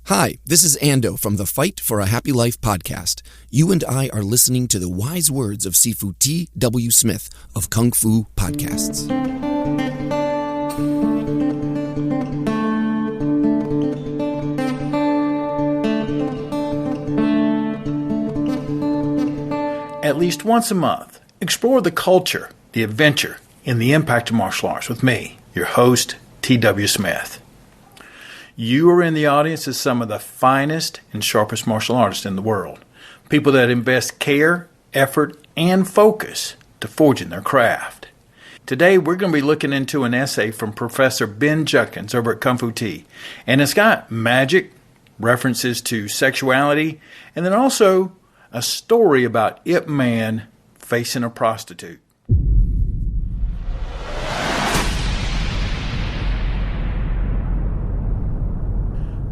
Hi, this is Ando from the Fight for a Happy Life podcast. You and I are listening to the wise words of Sifu T.W. Smith of Kung Fu Podcasts. At least once a month, explore the culture, the adventure, and the impact of martial arts with me, your host, T.W. Smith. You are in the audience as some of the finest and sharpest martial artists in the world. People that invest care, effort, and focus to forging their craft. Today, we're going to be looking into an essay from Professor Ben Judkins over at Kung Fu Tea. And it's got magic, references to sexuality, and then also a story about Yip Man facing a prostitute.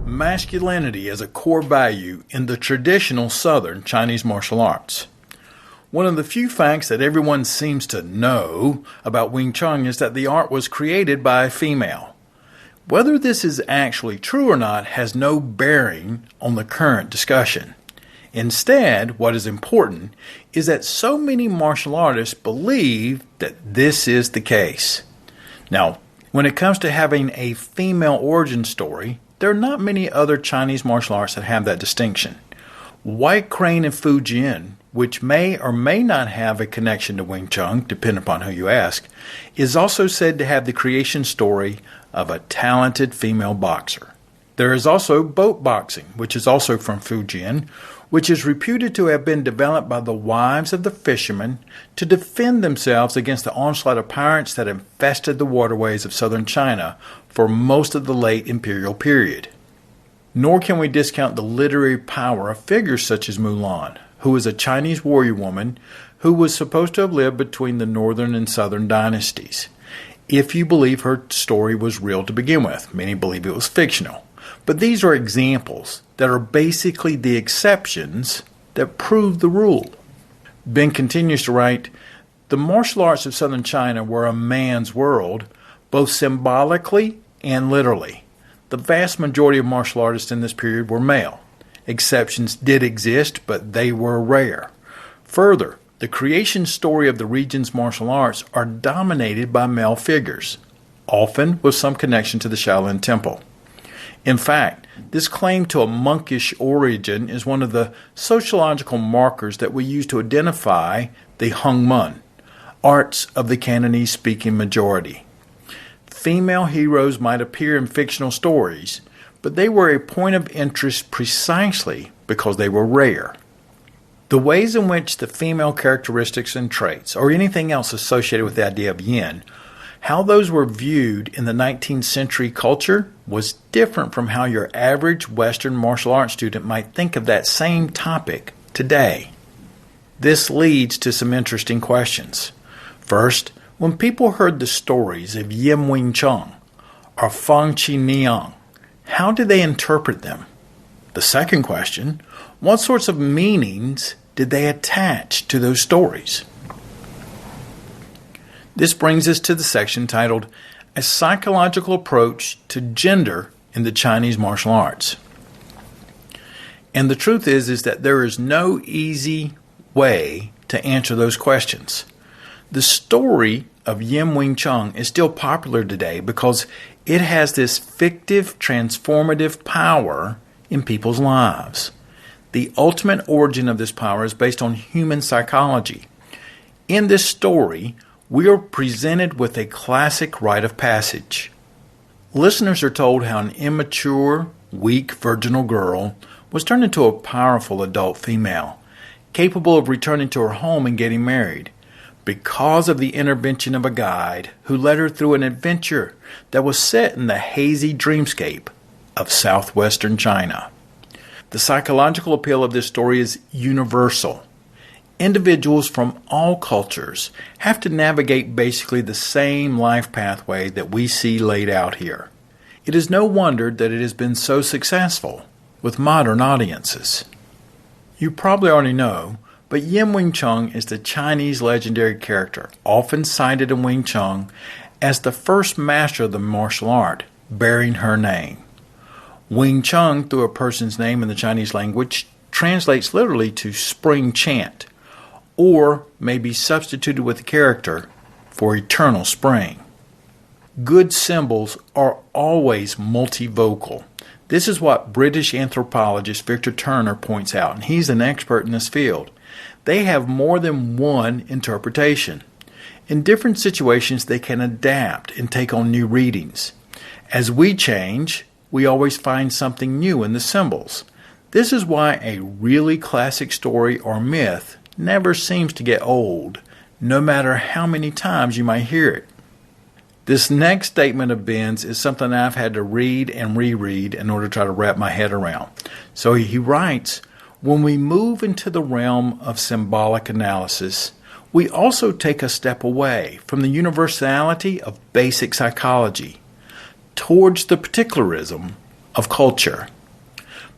Masculinity is a core value in the traditional Southern Chinese martial arts. One of the few facts that everyone seems to know about Wing Chun is that the art was created by a female. Whether this is actually true or not has no bearing on the current discussion. Instead, what is important is that so many martial artists believe that this is the case. Now, when it comes to having a female origin story, there are not many other Chinese martial arts that have that distinction. White Crane and Fujian, which may or may not have a connection to Wing Chun, depending upon who you ask, is also said to have the creation story of a talented female boxer. There is also boat boxing, which is also from Fujian, which is reputed to have been developed by the wives of the fishermen to defend themselves against the onslaught of pirates that infested the waterways of southern China for most of the late imperial period. Nor can we discount the literary power of figures such as Mulan, who is a Chinese warrior woman who was supposed to have lived between the northern and southern dynasties. If you believe her story was real to begin with, many believe it was fictional. But these are examples that are basically the exceptions that prove the rule. Ben continues to write, "The martial arts of southern China were a man's world, both symbolically and literally. The vast majority of martial artists in this period were male. Exceptions did exist, but they were rare. Further, the creation story of the region's martial arts are dominated by male figures, often with some connection to the Shaolin Temple. In fact, this claim to a monkish origin is one of the sociological markers that we use to identify the Hongmen, arts of the Cantonese-speaking majority. Female heroes might appear in fictional stories, but they were a point of interest precisely because they were rare. The ways in which the female characteristics and traits, or anything else associated with the idea of yin, how those were viewed in the 19th century culture was different from how your average Western martial arts student might think of that same topic today. This leads to some interesting questions. First, when people heard the stories of Yim Wing Chun or Fang Chi Niang, how did they interpret them? The second question, what sorts of meanings did they attach to those stories? This brings us to the section titled, A Psychological Approach to Gender in the Chinese Martial Arts. And the truth is that there is no easy way to answer those questions. The story of Yim Wing Chun is still popular today because it has this fictive, transformative power in people's lives. The ultimate origin of this power is based on human psychology. In this story, we are presented with a classic rite of passage. Listeners are told how an immature, weak, virginal girl was turned into a powerful adult female, capable of returning to her home and getting married, because of the intervention of a guide who led her through an adventure that was set in the hazy dreamscape of southwestern China. The psychological appeal of this story is universal. Individuals from all cultures have to navigate basically the same life pathway that we see laid out here. It is no wonder that it has been so successful with modern audiences. You probably already know, but Yim Wing Chun is the Chinese legendary character, often cited in Wing Chun as the first master of the martial art, bearing her name. Wing Chun, through a person's name in the Chinese language, translates literally to spring chant, or may be substituted with a character for eternal spring. Good symbols are always multivocal. This is what British anthropologist Victor Turner points out, and he's an expert in this field. They have more than one interpretation. In different situations, they can adapt and take on new readings. As we change, we always find something new in the symbols. This is why a really classic story or myth never seems to get old, no matter how many times you might hear it. This next statement of Ben's is something I've had to read and reread in order to try to wrap my head around. So he writes, when we move into the realm of symbolic analysis, we also take a step away from the universality of basic psychology towards the particularism of culture.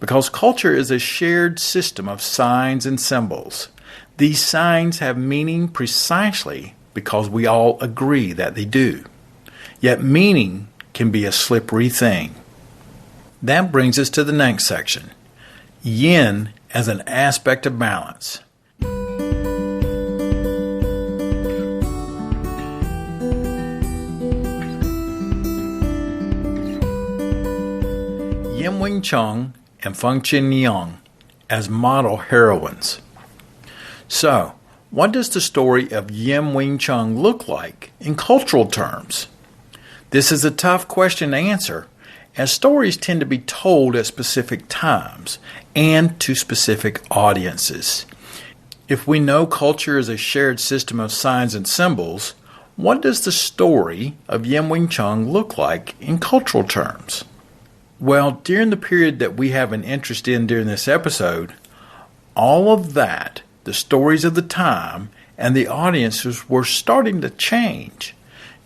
Because culture is a shared system of signs and symbols. These signs have meaning precisely because we all agree that they do. Yet meaning can be a slippery thing. That brings us to the next section. Yin as an aspect of balance. Yin Wing Chun and Feng Qin Yang as model heroines. So, what does the story of Yin Wing Chun look like in cultural terms? This is a tough question to answer, as stories tend to be told at specific times and to specific audiences. If we know culture is a shared system of signs and symbols, what does the story of Yin Wing Chun look like in cultural terms? Well, during the period that we have an interest in during this episode, all of that, the stories of the time, and the audiences were starting to change.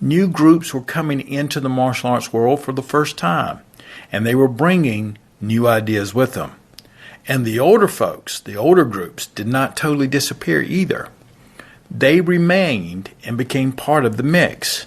New groups were coming into the martial arts world for the first time, and they were bringing new ideas with them. And the older folks, the older groups, did not totally disappear either. They remained and became part of the mix.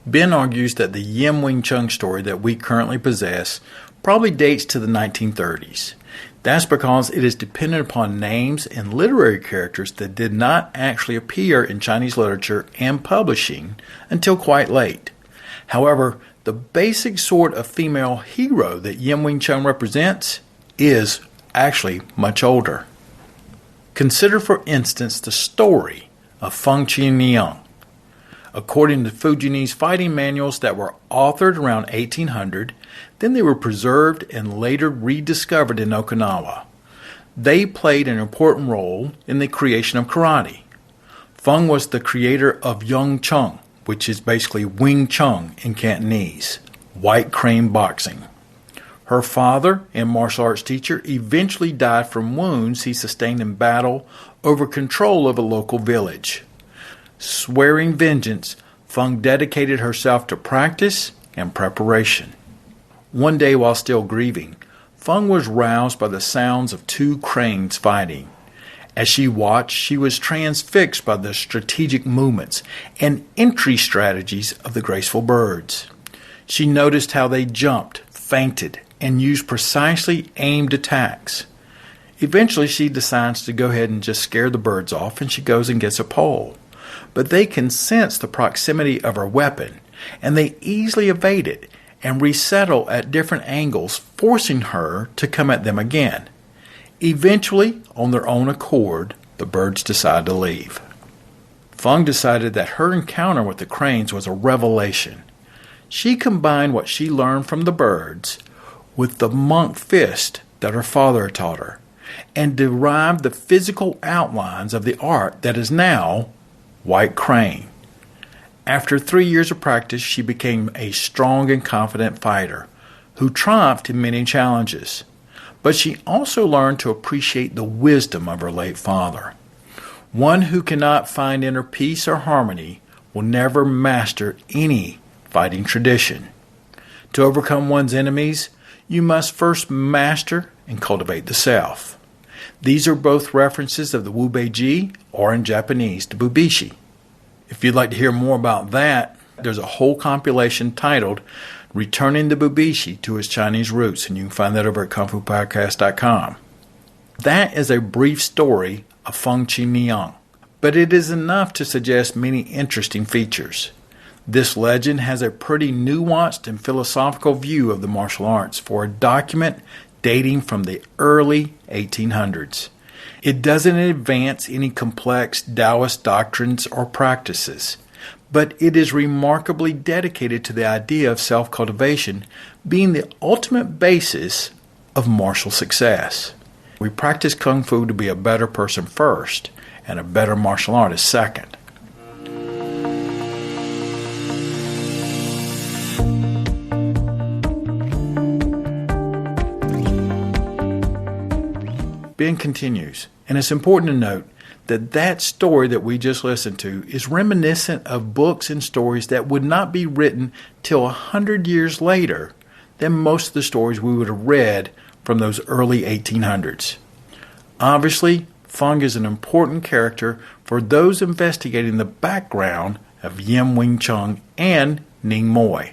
Ben argues that the Yin Wing Chun story that we currently possess probably dates to the 1930s. That's because it is dependent upon names and literary characters that did not actually appear in Chinese literature and publishing until quite late. However, the basic sort of female hero that Yin Wing Chun represents is actually much older. Consider, for instance, the story of Feng Qin Yang. According to Fujianese fighting manuals that were authored around 1800, then they were preserved and later rediscovered in Okinawa. They played an important role in the creation of karate. Feng was the creator of Yung Chun, which is basically Wing Chun in Cantonese, white crane boxing. Her father and martial arts teacher eventually died from wounds he sustained in battle over control of a local village. Swearing vengeance, Feng dedicated herself to practice and preparation. One day while still grieving, Feng was roused by the sounds of two cranes fighting. As she watched, she was transfixed by the strategic movements and entry strategies of the graceful birds. She noticed how they jumped, feinted, and used precisely aimed attacks. Eventually, she decides to go ahead and just scare the birds off, and she goes and gets a pole. But they can sense the proximity of her weapon, and they easily evade it and resettle at different angles, forcing her to come at them again. Eventually, on their own accord, the birds decide to leave. Feng decided that her encounter with the cranes was a revelation. She combined what she learned from the birds with the monk fist that her father had taught her, and derived the physical outlines of the art that is now white crane. After 3 years of practice, she became a strong and confident fighter who triumphed in many challenges. But she also learned to appreciate the wisdom of her late father. One who cannot find inner peace or harmony will never master any fighting tradition. To overcome one's enemies, you must first master and cultivate the self. These are both references of the Wu Beiji, or in Japanese, the Bubishi. If you'd like to hear more about that, there's a whole compilation titled returning the bubishi to its Chinese roots, and you can find that over at kungfupodcast.com. That is a brief story of Feng Qi Niang, but it is enough to suggest many interesting features. This legend has a pretty nuanced and philosophical view of the martial arts for a document dating from the early 1800s. It doesn't advance any complex Taoist doctrines or practices, but it is remarkably dedicated to the idea of self-cultivation being the ultimate basis of martial success. We practice Kung Fu to be a better person first, and a better martial artist second. Ben continues, and it's important to note that story that we just listened to is reminiscent of books and stories that would not be written till 100 years later than most of the stories we would have read from those early 1800s. Obviously, Feng is an important character for those investigating the background of Yin Wing Chun and Ning Moy.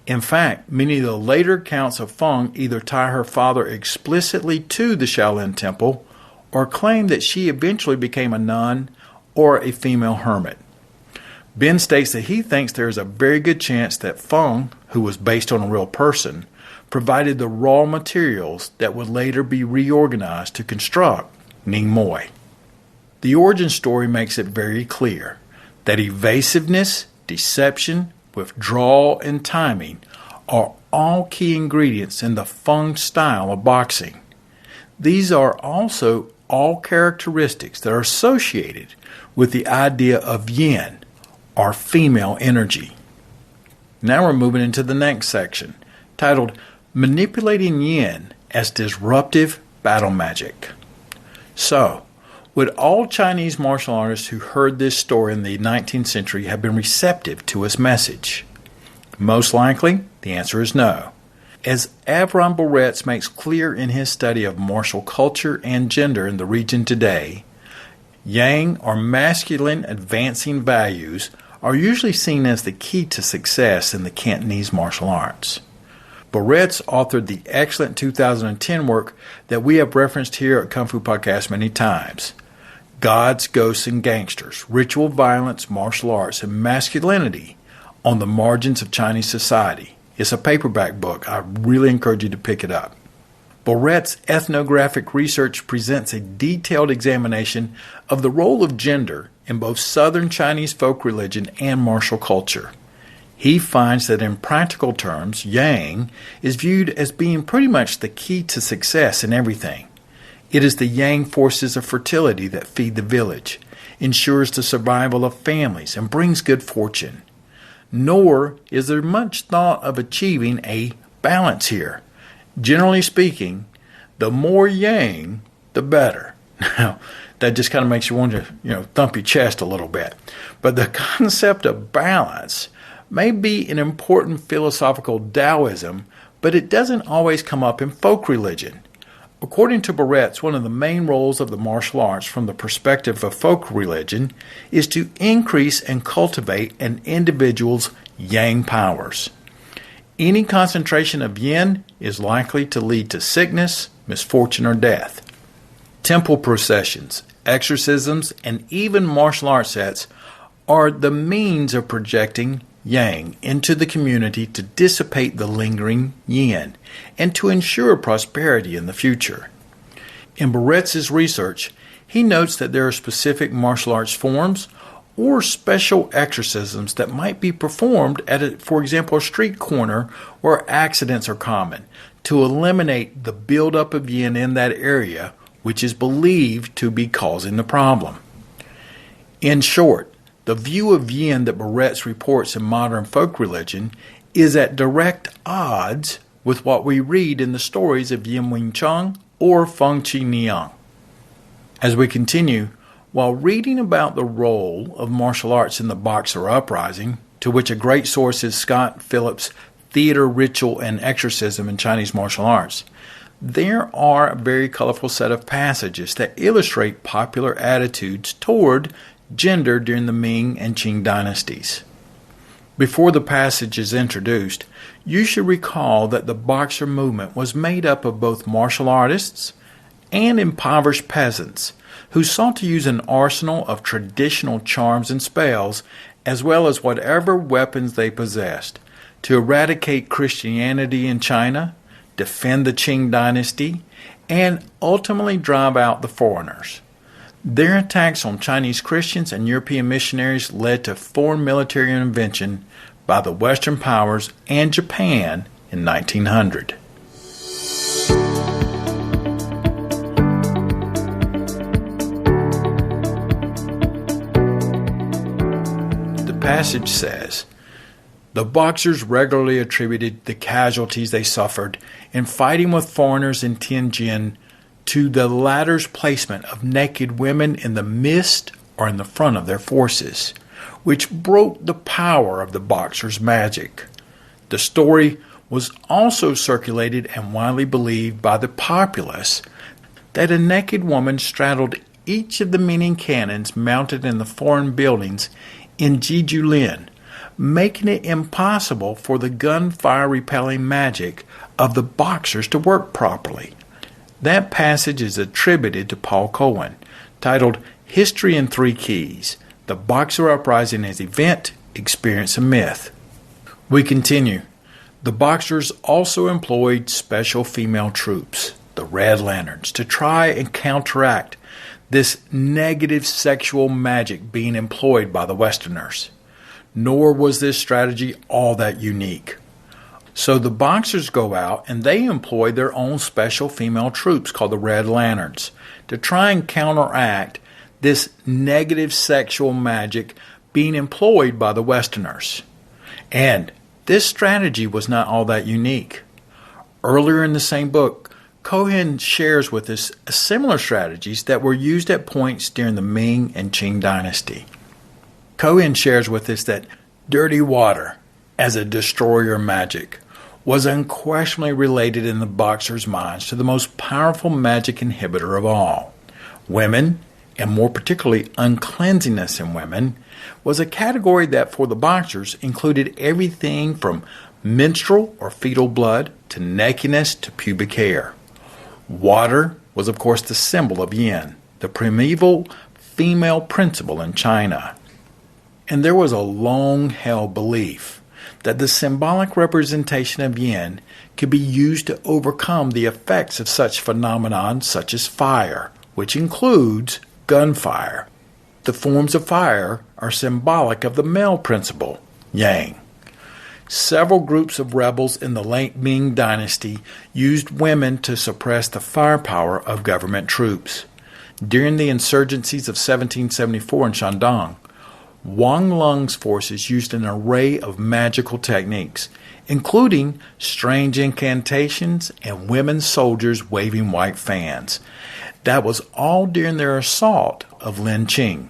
In fact, many of the later accounts of Feng either tie her father explicitly to the Shaolin Temple or claim that she eventually became a nun or a female hermit. Ben states that he thinks there is a very good chance that Feng, who was based on a real person, provided the raw materials that would later be reorganized to construct Ning Moy. The origin story makes it very clear that evasiveness, deception, withdrawal, and timing are all key ingredients in the Feng style of boxing. These are also all characteristics that are associated with the idea of yin, or female energy. Now we're moving into the next section, titled Manipulating Yin as Disruptive Battle Magic. So, would all Chinese martial artists who heard this story in the 19th century have been receptive to its message? Most likely, the answer is no. As Avram Boretz makes clear in his study of martial culture and gender in the region today, yang or masculine advancing values are usually seen as the key to success in the Cantonese martial arts. Boretz authored the excellent 2010 work that we have referenced here at Kung Fu Podcast many times, Gods, Ghosts, and Gangsters, Ritual Violence, Martial Arts, and Masculinity on the Margins of Chinese Society. It's a paperback book. I really encourage you to pick it up. Boretz's ethnographic research presents a detailed examination of the role of gender in both Southern Chinese folk religion and martial culture. He finds that in practical terms, yang is viewed as being pretty much the key to success in everything. It is the yang forces of fertility that feed the village, ensures the survival of families, and brings good fortune. Nor is there much thought of achieving a balance here. Generally speaking, the more yang, the better. Now, that just kind of makes you want to, thump your chest a little bit. But the concept of balance may be an important philosophical Taoism, but it doesn't always come up in folk religion. According to Boretz, one of the main roles of the martial arts from the perspective of folk religion is to increase and cultivate an individual's yang powers. Any concentration of yin is likely to lead to sickness, misfortune, or death. Temple processions, exorcisms, and even martial arts sets are the means of projecting yang into the community to dissipate the lingering yin and to ensure prosperity in the future. In Boretz's research, he notes that there are specific martial arts forms or special exorcisms that might be performed at, for example, a street corner where accidents are common to eliminate the buildup of yin in that area, which is believed to be causing the problem. In short, the view of yin that Boretz reports in modern folk religion is at direct odds with what we read in the stories of Yin Wing Chun or Feng Qi Niang. As we continue, while reading about the role of martial arts in the Boxer Uprising, to which a great source is Scott Phillips' Theater, Ritual, and Exorcism in Chinese Martial Arts, there are a very colorful set of passages that illustrate popular attitudes toward gender during the Ming and Qing dynasties. Before the passage is introduced, you should recall that the boxer movement was made up of both martial artists and impoverished peasants who sought to use an arsenal of traditional charms and spells as well as whatever weapons they possessed to eradicate Christianity in China, defend the Qing dynasty, and ultimately drive out the foreigners. Their attacks on Chinese Christians and European missionaries led to foreign military intervention by the Western powers and Japan in 1900. The passage says, "The boxers regularly attributed the casualties they suffered in fighting with foreigners in Tianjin to the latter's placement of naked women in the midst or in the front of their forces, which broke the power of the boxer's magic. The story was also circulated and widely believed by the populace that a naked woman straddled each of the many cannons mounted in the foreign buildings in Jijulin, making it impossible for the gunfire-repelling magic of the boxers to work properly." That passage is attributed to Paul Cohen, titled History in Three Keys: The Boxer Uprising as Event, Experience, and Myth. We continue. The boxers also employed special female troops, the Red Lanterns, to try and counteract this negative sexual magic being employed by the Westerners. Nor was this strategy all that unique. So the boxers go out and they employ their own special female troops called the Red Lanterns to try and counteract this negative sexual magic being employed by the Westerners. And this strategy was not all that unique. Earlier in the same book, Cohen shares with us similar strategies that were used at points during the Ming and Qing dynasty. Cohen shares with us that dirty water, as a destroyer magic, was unquestionably related in the boxers' minds to the most powerful magic inhibitor of all. Women, and more particularly uncleanliness in women, was a category that for the boxers included everything from menstrual or fetal blood to nakedness to pubic hair. Water was of course the symbol of yin, the primeval female principle in China. And there was a long-held belief that the symbolic representation of yin could be used to overcome the effects of such phenomenon such as fire, which includes gunfire. The forms of fire are symbolic of the male principle, yang. Several groups of rebels in the late Ming dynasty used women to suppress the firepower of government troops. During the insurgencies of 1774 in Shandong, Wang Lung's forces used an array of magical techniques, including strange incantations and women soldiers waving white fans. That was all during their assault of Linqing.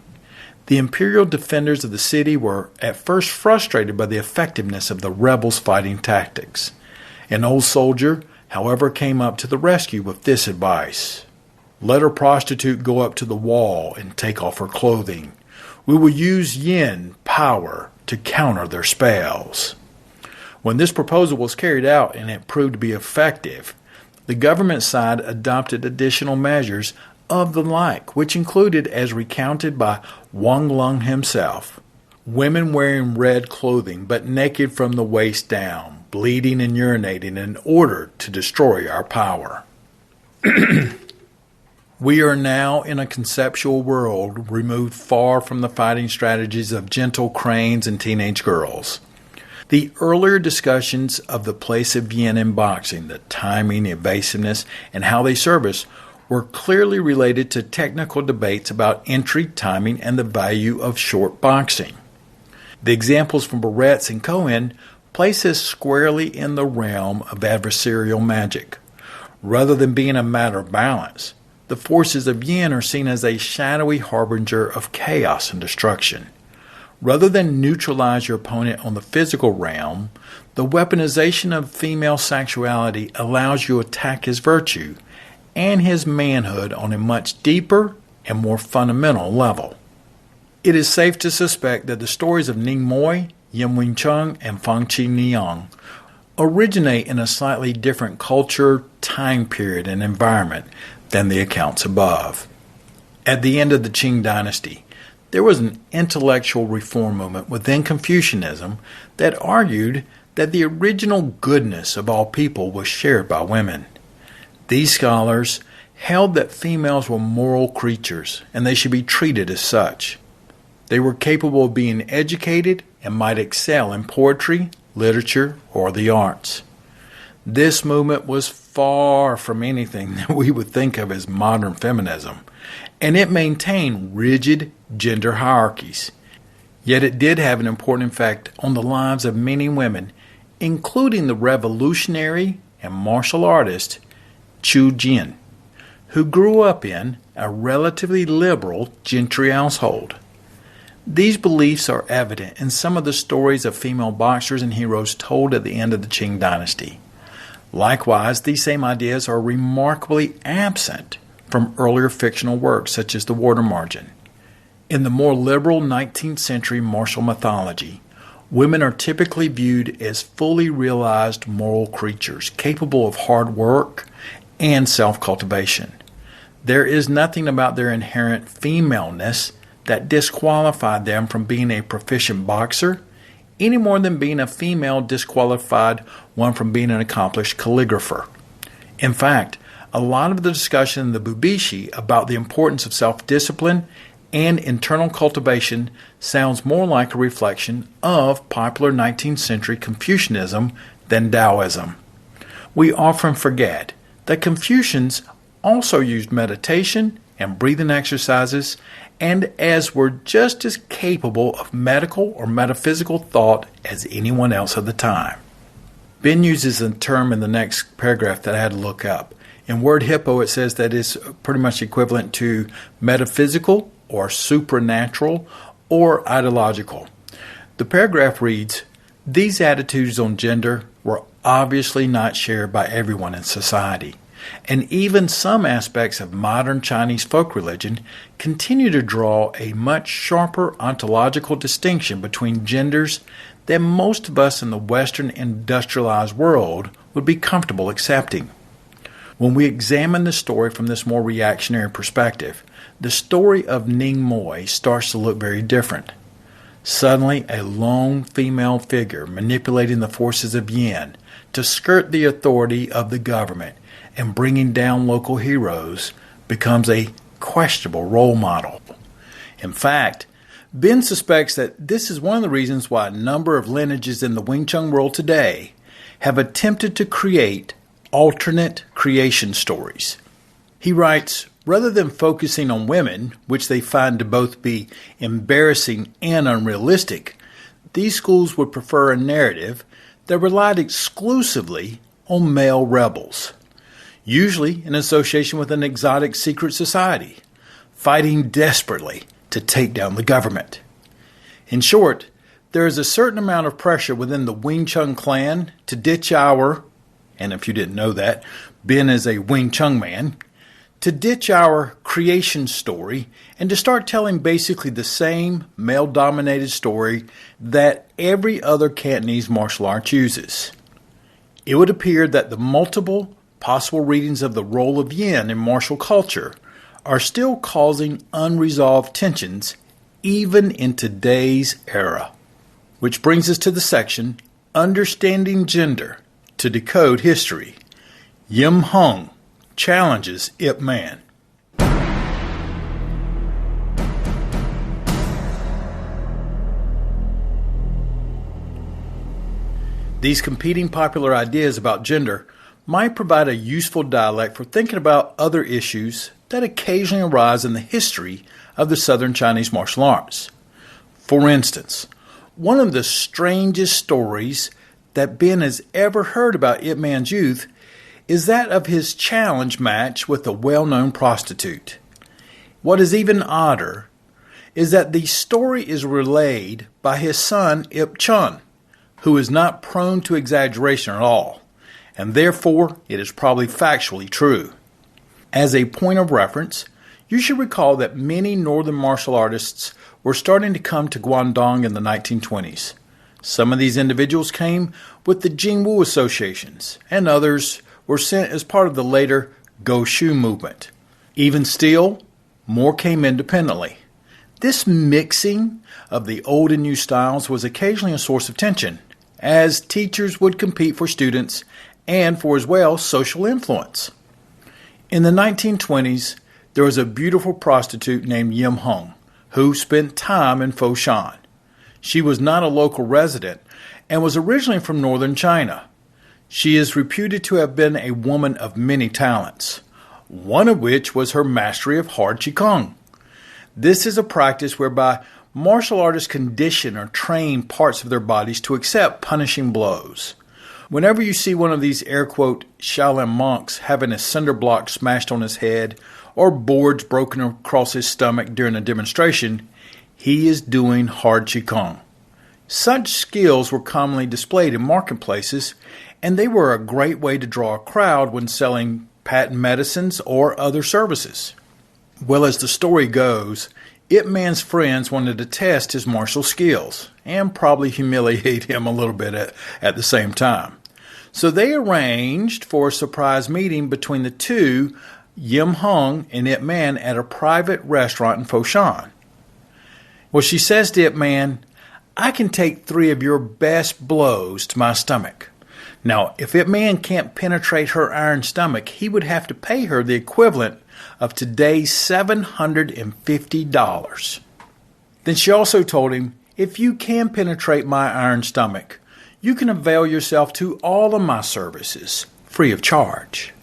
The imperial defenders of the city were at first frustrated by the effectiveness of the rebels' fighting tactics. An old soldier, however, came up to the rescue with this advice: "Let a prostitute go up to the wall and take off her clothing. We will use yin power to counter their spells." When this proposal was carried out and it proved to be effective, the government side adopted additional measures of the like, which included, as recounted by Wang Lung himself, women wearing red clothing but naked from the waist down, bleeding and urinating in order to destroy our power. We are now in a conceptual world removed far from the fighting strategies of gentle cranes and teenage girls. The earlier discussions of the place of yin in boxing, the timing, evasiveness, and how they service, were clearly related to technical debates about entry, timing, and the value of short boxing. The examples from Barrett's and Cohen place us squarely in the realm of adversarial magic. Rather than being a matter of balance, the forces of yin are seen as a shadowy harbinger of chaos and destruction. Rather than neutralize your opponent on the physical realm, the weaponization of female sexuality allows you to attack his virtue and his manhood on a much deeper and more fundamental level. It is safe to suspect that the stories of Ningmoy Yin Wing Chun and Feng Qi Niang, originate in a slightly different culture, time period, and environment than the accounts above. At the end of the Qing dynasty, there was an intellectual reform movement within Confucianism that argued that the original goodness of all people was shared by women. These scholars held that females were moral creatures and they should be treated as such. They were capable of being educated and might excel in poetry, literature, or the arts. This movement was far from anything that we would think of as modern feminism, and it maintained rigid gender hierarchies. Yet it did have an important effect on the lives of many women, including the revolutionary and martial artist Chun, who grew up in a relatively liberal gentry household. These beliefs are evident in some of the stories of female boxers and heroes told at the end of the Qing dynasty. Likewise, these same ideas are remarkably absent from earlier fictional works such as The Water Margin. In the more liberal 19th century martial mythology, women are typically viewed as fully realized moral creatures capable of hard work and self-cultivation. There is nothing about their inherent femaleness that disqualified them from being a proficient boxer, any more than being a female disqualified one from being an accomplished calligrapher. In fact, a lot of the discussion in the Bubishi about the importance of self-discipline and internal cultivation sounds more like a reflection of popular 19th century Confucianism than Taoism. We often forget that Confucians also used meditation and breathing exercises, and as were just as capable of medical or metaphysical thought as anyone else of the time. Ben uses a term in the next paragraph that I had to look up. In Word Hippo, it says that it's pretty much equivalent to metaphysical or supernatural or ideological. The paragraph reads, "These attitudes on gender were obviously not shared by everyone in society, and even some aspects of modern Chinese folk religion continue to draw a much sharper ontological distinction between genders than most of us in the Western industrialized world would be comfortable accepting." When we examine the story from this more reactionary perspective, the story of Ning Moy starts to look very different. Suddenly, a lone female figure manipulating the forces of Yin to skirt the authority of the government and bringing down local heroes becomes a questionable role model. In fact, Ben suspects that this is one of the reasons why a number of lineages in the Wing Chun world today have attempted to create alternate creation stories. He writes, rather than focusing on women, which they find to both be embarrassing and unrealistic, these schools would prefer a narrative that relied exclusively on male rebels, usually in association with an exotic secret society, fighting desperately to take down the government. In short, there is a certain amount of pressure within the Wing Chun clan to ditch our, and if you didn't know that, Ben is a Wing Chun man, to ditch our creation story and to start telling basically the same male-dominated story that every other Cantonese martial art uses. It would appear that the multiple possible readings of the role of yin in martial culture are still causing unresolved tensions even in today's era. Which brings us to the section, Understanding Gender to Decode History. Yim Hung challenges Yip Man. These competing popular ideas about gender might provide a useful dialect for thinking about other issues that occasionally arise in the history of the Southern Chinese martial arts. For instance, one of the strangest stories that Ben has ever heard about Yip Man's youth is that of his challenge match with a well-known prostitute. What is even odder is that the story is relayed by his son Yip Chun, who is not prone to exaggeration at all, and therefore it is probably factually true. As a point of reference, you should recall that many northern martial artists were starting to come to Guangdong in the 1920s. Some of these individuals came with the Jingwu associations, and others were sent as part of the later Goshu movement. Even still, more came independently. This mixing of the old and new styles was occasionally a source of tension, as teachers would compete for students and for as well social influence. In the 1920s, there was a beautiful prostitute named Yip Man who spent time in Foshan. She was not a local resident and was originally from northern China. She is reputed to have been a woman of many talents, one of which was her mastery of hard Qigong. This is a practice whereby martial artists condition or train parts of their bodies to accept punishing blows. Whenever you see one of these air quote Shaolin monks having a cinder block smashed on his head or boards broken across his stomach during a demonstration, he is doing hard Qigong. Such skills were commonly displayed in marketplaces, and they were a great way to draw a crowd when selling patent medicines or other services. Well, as the story goes, Yip Man's friends wanted to test his martial skills and probably humiliate him a little bit at the same time. So they arranged for a surprise meeting between the two, Yip Man and Yip Man, at a private restaurant in Foshan. Well, she says to Yip Man, "I can take 3 of your best blows to my stomach." Now, if Yip Man can't penetrate her iron stomach, he would have to pay her the equivalent of today's $750. Then she also told him, "If you can penetrate my iron stomach, you can avail yourself to all of my services, free of charge."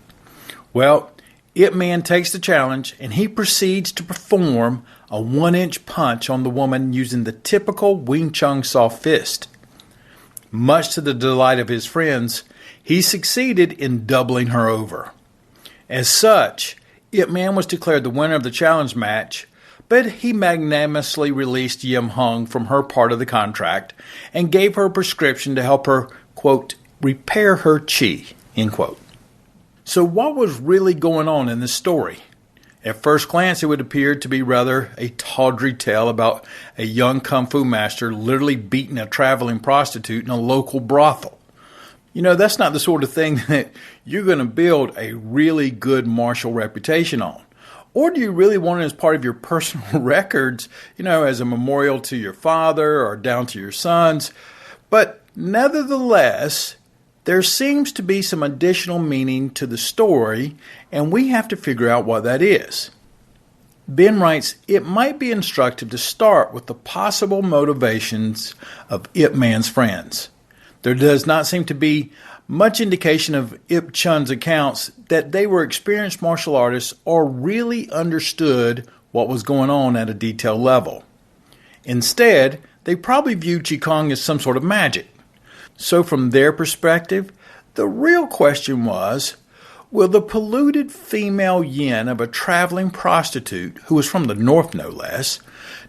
Well, Yip Man takes the challenge, and he proceeds to perform a 1-inch punch on the woman using the typical Wing Chun soft fist. Much to the delight of his friends, he succeeded in doubling her over. As such, Yip Man was declared the winner of the challenge match, but he magnanimously released Yip Man from her part of the contract and gave her a prescription to help her, quote, repair her chi, end quote. So what was really going on in this story? At first glance, it would appear to be rather a tawdry tale about a young kung fu master literally beating a traveling prostitute in a local brothel. You know, that's not the sort of thing that you're going to build a really good martial reputation on. Or do you really want it as part of your personal records, you know, as a memorial to your father or down to your sons? But nevertheless, there seems to be some additional meaning to the story, and we have to figure out what that is. Ben writes, it might be instructive to start with the possible motivations of Yip Man's friends. There does not seem to be much indication of Yip Chun's accounts that they were experienced martial artists or really understood what was going on at a detailed level. Instead, they probably viewed Qigong as some sort of magic. So from their perspective, the real question was, will the polluted female yin of a traveling prostitute, who was from the north no less,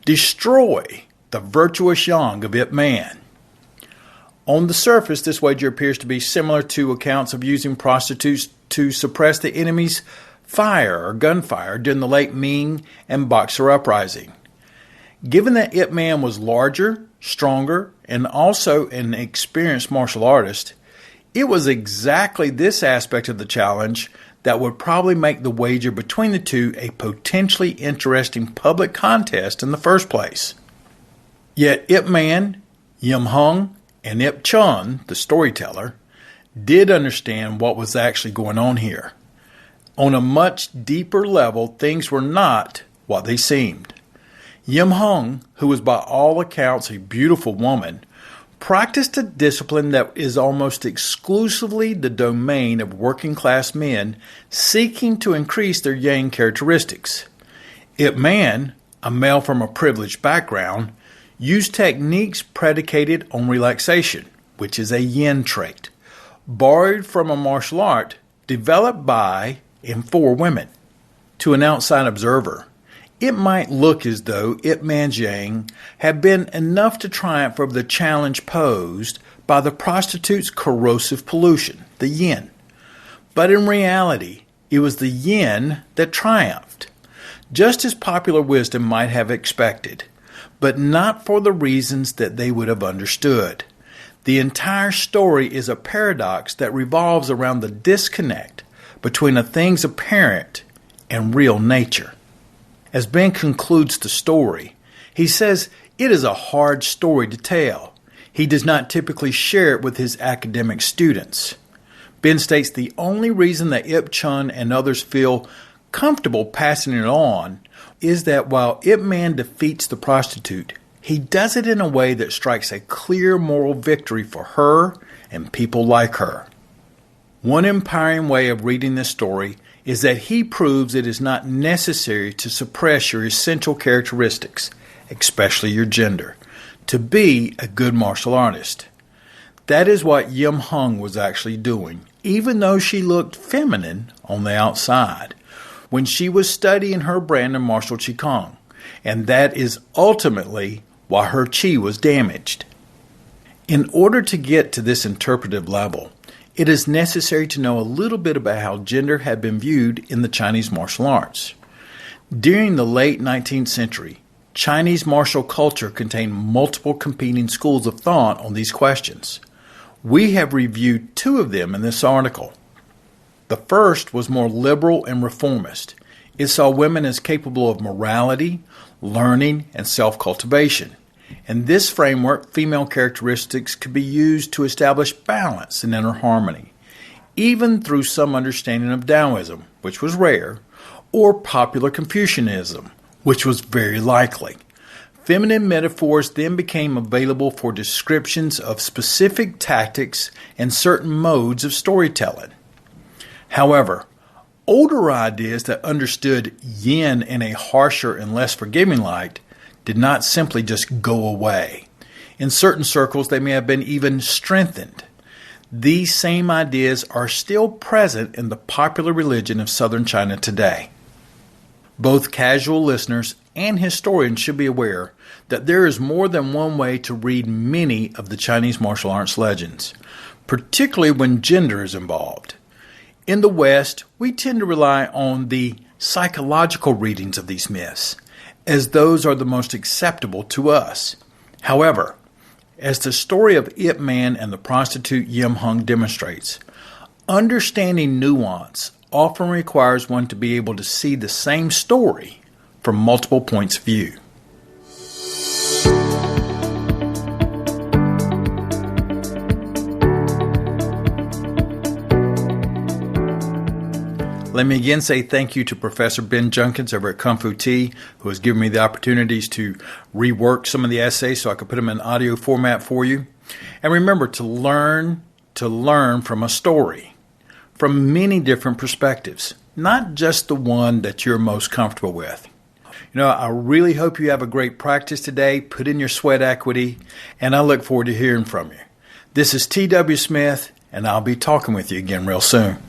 destroy the virtuous yang of Yip Man? On the surface, this wager appears to be similar to accounts of using prostitutes to suppress the enemy's fire or gunfire during the late Ming and Boxer uprising. Given that Yip Man was larger, stronger, and also an experienced martial artist, it was exactly this aspect of the challenge that would probably make the wager between the two a potentially interesting public contest in the first place. Yet Yip Man, Yip Man, and Yip Chun, the storyteller, did understand what was actually going on here. On a much deeper level, things were not what they seemed. Yip Man, who was by all accounts a beautiful woman, practiced a discipline that is almost exclusively the domain of working-class men seeking to increase their yang characteristics. Yip Man, a male from a privileged background, used techniques predicated on relaxation, which is a yin trait, borrowed from a martial art developed by and for women. To an outside observer, it might look as though Yip Man's yang had been enough to triumph over the challenge posed by the prostitute's corrosive pollution, the yin. But in reality, it was the yin that triumphed, just as popular wisdom might have expected, but not for the reasons that they would have understood. The entire story is a paradox that revolves around the disconnect between a thing's apparent and real nature. As Ben concludes the story, he says it is a hard story to tell. He does not typically share it with his academic students. Ben states the only reason that Chun and others feel comfortable passing it on is that while Yip Man defeats the prostitute, he does it in a way that strikes a clear moral victory for her and people like her. One empowering way of reading this story is that he proves it is not necessary to suppress your essential characteristics, especially your gender, to be a good martial artist. That is what Yip Man was actually doing, even though she looked feminine on the outside, when she was studying her brand of martial Qigong, and that is ultimately why her Qi was damaged. In order to get to this interpretive level, it is necessary to know a little bit about how gender had been viewed in the Chinese martial arts. During the late 19th century, Chinese martial culture contained multiple competing schools of thought on these questions. We have reviewed two of them in this article. The first was more liberal and reformist. It saw women as capable of morality, learning, and self-cultivation. In this framework, female characteristics could be used to establish balance and inner harmony, even through some understanding of Taoism, which was rare, or popular Confucianism, which was very likely. Feminine metaphors then became available for descriptions of specific tactics and certain modes of storytelling. However, older ideas that understood yin in a harsher and less forgiving light did not simply just go away. In certain circles, they may have been even strengthened. These same ideas are still present in the popular religion of southern China today. Both casual listeners and historians should be aware that there is more than one way to read many of the Chinese martial arts legends, particularly when gender is involved. In the West, we tend to rely on the psychological readings of these myths, as those are the most acceptable to us. However, as the story of Yip Man and the prostitute Yip Man demonstrates, understanding nuance often requires one to be able to see the same story from multiple points of view. Let me again say thank you to Professor Ben Judkins over at Kung Fu Tea, who has given me the opportunities to rework some of the essays so I could put them in audio format for you. And remember to learn from a story, from many different perspectives, not just the one that you're most comfortable with. I really hope you have a great practice today. Put in your sweat equity, and I look forward to hearing from you. This is T.W. Smith, and I'll be talking with you again real soon.